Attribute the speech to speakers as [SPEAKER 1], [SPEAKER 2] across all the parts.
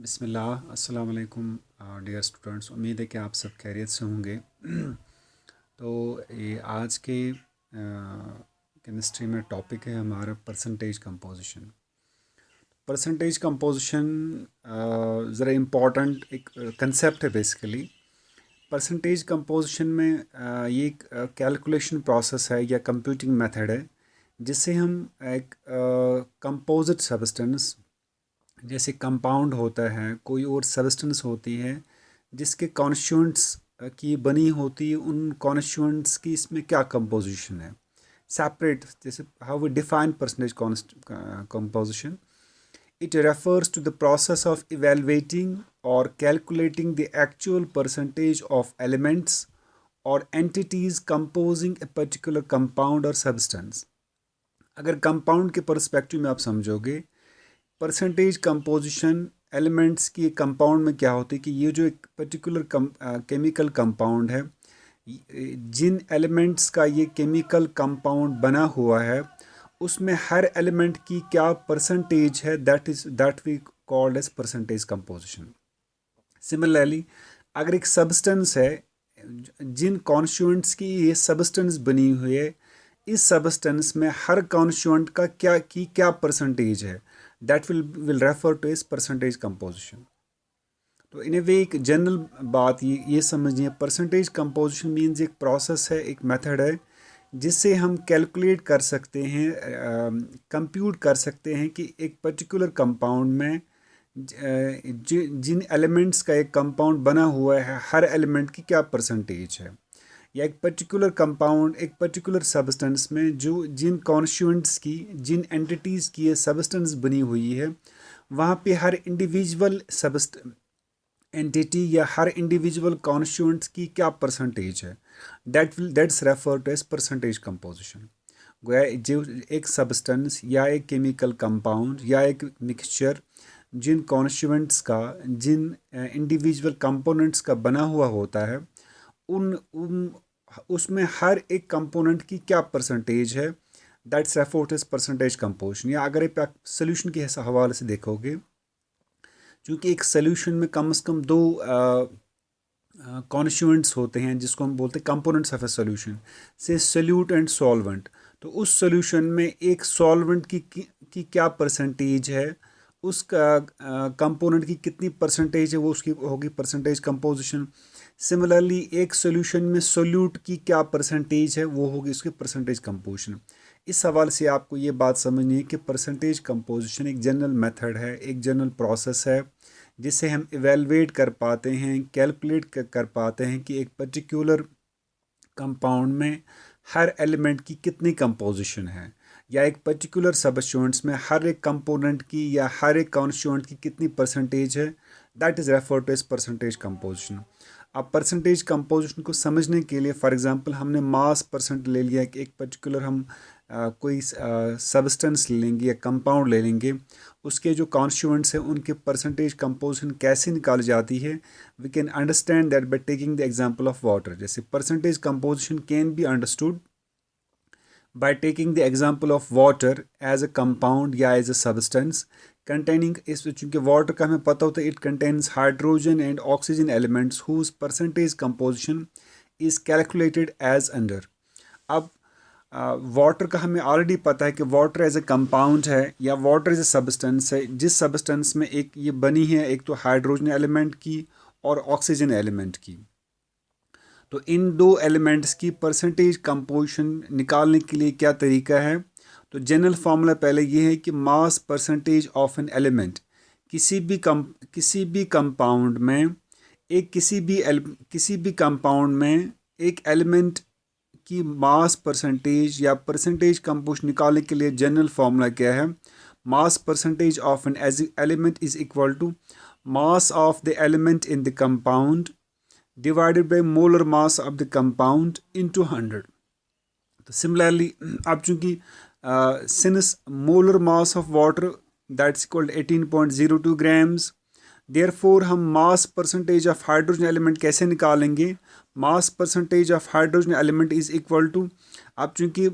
[SPEAKER 1] बिस्मिल्लाह अस्सलाम वालेकुम dear students. उम्मीद है कि आप सब खैरियत से होंगे। तो ये आज के केमिस्ट्री में टॉपिक है हमारा परसेंटेज कंपोजिशन। परसेंटेज कंपोजिशन ज़रा इम्पॉर्टेंट एक कंसेप्ट है बेसिकली। परसेंटेज कंपोजिशन में ये एक कैलकुलेशन प्रोसेस है या कंप्यूटिंग मेथड है जिससे हम एक कंपोजिट सब्सटेंस जैसे कंपाउंड होता है, कोई और सब्सटेंस होती है जिसके कॉन्स्टिट्यूएंट्स की बनी होती है, उन कॉन्स्टिट्यूएंट्स की इसमें क्या कंपोजिशन है सेपरेट। जैसे how we define percentage composition, it refers to the process of evaluating or calculating the actual percentage of elements or entities composing a particular compound or substance। अगर कंपाउंड के perspective में आप समझोगे, percentage composition elements की compound में क्या होती है कि ये जो एक पर्टिकुलर केमिकल कंपाउंड है, जिन एलिमेंट्स का ये केमिकल कंपाउंड बना हुआ है उसमें हर एलिमेंट की क्या परसेंटेज है, that we called as percentage composition. Similarly अगर एक सब्सटेंस है, जिन कॉन्स्टिट्यूएंट्स की ये सब्सटेंस बनी हुई है, इस सब्सटेंस में हर कॉन्स्टिट्यूएंट का क्या परसेंटेज है, that will refer two is percentage composition. तो इन ए वे एक जनरल बात ये समझिए, परसेंटेज कंपोजिशन मीन्स एक प्रोसेस है, एक मेथड है जिससे हम कैलकुलेट कर सकते हैं, कंप्यूट कर सकते हैं कि एक पर्टिकुलर कंपाउंड में जिन एलिमेंट्स का एक कंपाउंड बना हुआ है हर एलिमेंट की क्या परसेंटेज है, या एक पर्टिकुलर कंपाउंड एक पर्टिकुलर सब्सटेंस में जो जिन कॉन्स्टिट्यूएंट्स की, जिन एंटिटीज़ की ये सब्सटेंस बनी हुई है, वहाँ पे हर इंडिविजुअल एंटिटी या हर इंडिविजुअल कॉन्स्टिट्यूएंट्स की क्या परसेंटेज है, that's refer to as percentage composition. गोया जो एक सब्सटेंस या एक केमिकल कंपाउंड या एक मिक्सचर जिन कॉन्स्टिट्यूएंट्स का, जिन इंडिविजुअल कंपोनेंट्स का बना हुआ होता है, उन उसमें हर एक कंपोनेंट की क्या परसेंटेज है, that's refer to as percentage composition. या अगर आप सोल्यूशन के हवाले से देखोगे, चूँकि एक सोल्यूशन में कम से कम दो कॉन्स्टिट्यूएंट्स होते हैं जिसको हम बोलते हैं कंपोनेंट्स ऑफ ए सोल्यूशन, से सोल्यूट एंड सॉल्वेंट। तो उस सोल्यूशन में एक सॉल्वेंट की क्या परसेंटेज है, उसका कंपोनेंट की कितनी परसेंटेज है, वो उसकी होगी परसेंटेज कंपोजिशन। सिमिलरली एक सोल्यूशन में सोल्यूट की क्या परसेंटेज है, वो होगी उसकी परसेंटेज कंपोजिशन। इस हवाले से आपको ये बात समझनी है कि परसेंटेज कंपोजिशन एक जनरल मेथड है, एक जनरल प्रोसेस है जिससे हम इवेलुएट कर पाते हैं, कैलकुलेट कर पाते हैं कि एक पर्टिकुलर कंपाउंड में हर एलिमेंट की कितनी कंपोजिशन है, या एक पर्टिकुलर सबस्टिट्यूएंट्स में हर एक कंपोनेंट की या हर एक कॉन्स्टिट्यूएंट की कितनी परसेंटेज है, that is refer to as percentage composition. अब परसेंटेज कंपोजिशन को समझने के लिए फॉर एग्जांपल हमने मास परसेंट ले लिया कि एक पर्टिकुलर हम कोई सब्सटेंस ले लेंगे या कंपाउंड ले लेंगे, उसके जो कॉन्स्टिट्यूएंट्स हैं उनके परसेंटेज कंपोजिशन कैसे निकाली जाती है, we can understand that by taking the example of water. जैसे percentage composition can be understood by taking the example of water as a compound या as a substance containing, इस चूँकि वाटर का हमें पता होता है, it contains hydrogen and oxygen elements whose percentage composition is calculated as under। अब water का हमें ऑलरेडी पता है कि वाटर एज ए कंपाउंड है या वाटर एज ए सब्सटेंस है, जिस सब्सटेंस में एक ये बनी है एक तो हाइड्रोजन एलिमेंट की और ऑक्सीजन एलिमेंट की। तो इन दो एलिमेंट्स की परसेंटेज कंपोजिशन निकालने के लिए क्या तरीका है, तो जनरल फार्मूला पहले ये है कि mass percentage of an element, किसी भी कंपाउंड में एक किसी भी कंपाउंड में एक एलिमेंट की मास परसेंटेज या परसेंटेज कंपोजिशन निकालने के लिए जनरल फार्मूला क्या है, mass percentage of an element is equal to mass of the element in the compound divided by molar mass of the compound into 100। तो सिमिलरली अब चूँकि since molar mass of water that's equal to 18.02 grams, therefore हम mass percentage of hydrogen element कैसे निकालेंगे, mass percentage of hydrogen element is equal to, अब चूंकि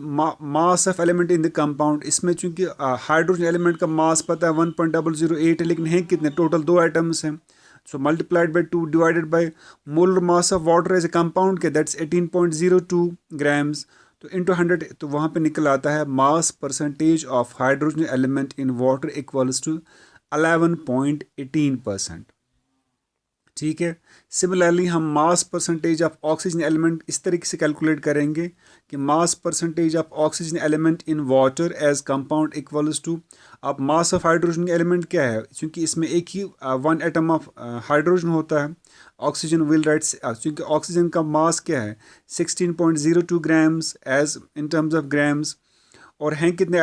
[SPEAKER 1] mass of element in the compound, इसमें चूंकि हाइड्रोजन एलिमेंट का मास पता है 1.008 है, लेकिन है कितने, टोटल 2 आइटम्स हैं। So multiplied by 2 divided by molar mass of water as a compound के, दैट्स 18.02 ग्राम्स। तो इंटू 100, तो वहाँ पे निकल आता है mass percentage of hydrogen element in water equals to 11.18%। ठीक है। सिमिलरली हम mass percentage of oxygen element इस तरीके से कैलकुलेट करेंगे कि mass percentage of oxygen element in water as compound equals to, अब मास ऑफ हाइड्रोजन एलिमेंट क्या है, क्योंकि इसमें एक ही 1 एटम ऑफ हाइड्रोजन होता है। ऑक्सीजन विल राइट्स, क्योंकि ऑक्सीजन का मास क्या है 16.02 grams as in terms of grams, और हैं कितने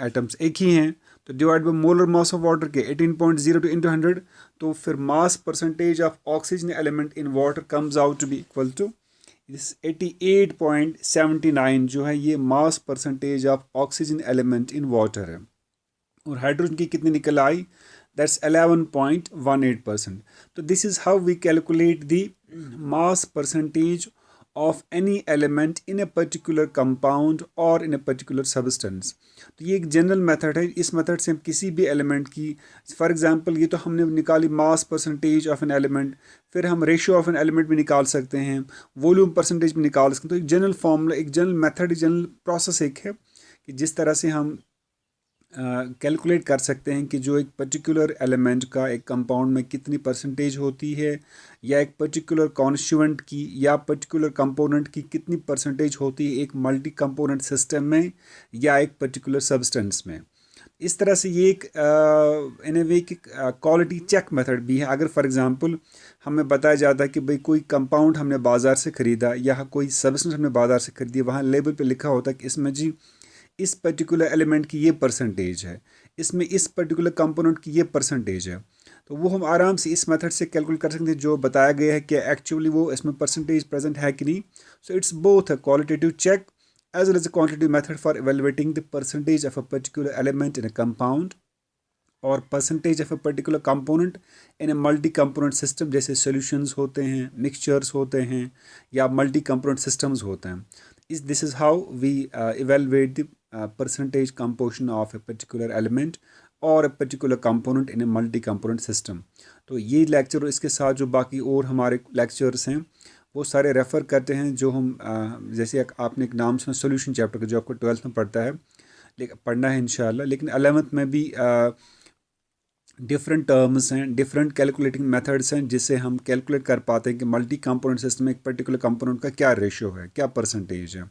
[SPEAKER 1] एटम्स, एक ही हैं। तो divide by molar mass of water के 18.02 इंटू 100, तो फिर mass percentage of oxygen element in water comes out to be equal to इस 88.79 जो है ये mass percentage of oxygen element in water है। और हाइड्रोजन की कितनी निकल आई, दैट्स 11.18%। तो this is how we calculate the mass percentage of any element in a particular compound or in a particular substance। तो ये एक जनरल मेथड है, इस मेथड से हम किसी भी एलिमेंट की, फॉर एग्जांपल ये तो हमने निकाली मास परसेंटेज ऑफ एन एलिमेंट, फिर हम रेशियो ऑफ एन एलिमेंट भी निकाल सकते हैं, वॉल्यूम परसेंटेज भी निकाल सकते हैं। तो एक जनरल फॉर्मूला, एक जनरल मेथड, जनरल प्रोसेस एक है कि जिस तरह से हम कैलकुलेट कर सकते हैं कि जो एक पर्टिकुलर एलिमेंट का एक कंपाउंड में कितनी परसेंटेज होती है, या एक पर्टिकुलर कॉन्स्टिट्यूएंट की या पर्टिकुलर कंपोनेंट की कितनी परसेंटेज होती है एक मल्टी कंपोनेंट सिस्टम में या एक पर्टिकुलर सब्सटेंस में। इस तरह से ये एक इन ए वे की क्वालिटी चेक मेथड भी है। अगर फॉर एग्जांपल हमें बताया जाता है कि भाई कोई कंपाउंड हमने बाज़ार से ख़रीदा या कोई सब्सटेंस हमने बाज़ार से ख़रीदी, वहाँ लेबल पे लिखा होता है कि इसमें जी इस पर्टिकुलर एलिमेंट की ये परसेंटेज है, इसमें इस पर्टिकुलर कंपोनेंट की ये परसेंटेज है, तो वो हम आराम से इस मेथड से कैलकुलेट कर सकते हैं जो बताया गया है कि एक्चुअली वो इसमें परसेंटेज प्रेजेंट है कि नहीं। So it's both a qualitative check as well as a quantitative method for evaluating the percentage of a particular element in a compound और percentage of a particular component in a multi component system, जैसे solutions होते हैं, mixtures होते हैं, या multi component systems होते हैं। This is how we evaluate the percentage composition of a particular element और a particular component in a multi component system। तो ये लेक्चर, इसके साथ जो बाकी और हमारे लेक्चर्स हैं वो सारे रेफ़र करते हैं, जो हम जैसे आपने एक नाम सुना सोल्यूशन चैप्टर का, जो आपको 12th में पढ़ता है, लेकिन पढ़ना है इंशाल्लाह। लेकिन 11th में भी डिफरेंट टर्म्स हैं, डिफरेंट कैलकुलेटिंग मेथड्स हैं, जिससे हम कैलकुलेट कर पाते हैं कि मल्टी कंपोनेंट सिस्टम में एक पर्टिकुलर कंपोनेंट का क्या रेशियो है, क्या परसेंटेज है,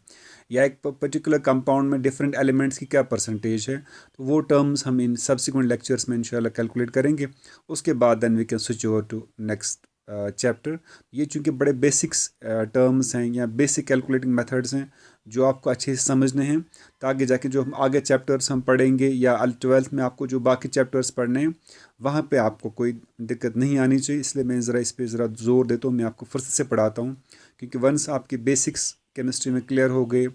[SPEAKER 1] या एक पर्टिकुलर कंपाउंड में डिफरेंट एलिमेंट्स की क्या परसेंटेज है। तो वो टर्म्स हम इन सब्सिक्वेंट लेक्चर्स में इंशाल्लाह कैलकुलेट करेंगे। उसके बाद then we can switch over to next chapter. ये चूँकि बड़े बेसिक्स टर्म्स हैं या बेसिक कैलकुलेटिंग मेथड्स हैं जो आपको अच्छे से समझने हैं, ताकि जाके जो हम आगे चैप्टर्स हम पढ़ेंगे या 12th में आपको जो बाकी चैप्टर्स पढ़ने हैं वहाँ पे आपको कोई दिक्कत नहीं आनी चाहिए। इसलिए मैं ज़रा इस पे ज़रा ज़ोर देता हूँ, मैं आपको फुर्सत से पढ़ाता हूँ, क्योंकि वंस आपकी बेसिक्स केमिस्ट्री में क्लियर हो गए,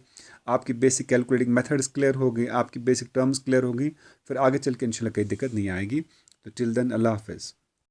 [SPEAKER 1] आपकी बेसिक कैलकुलेटिंग मेथड्स क्लियर हो गई, आपकी बेसिक टर्म्स क्लियर हो गई, फिर आगे चल के इंशाल्लाह कोई दिक्कत नहीं आएगी। तो टिल देन अल्लाह हाफ़िज़।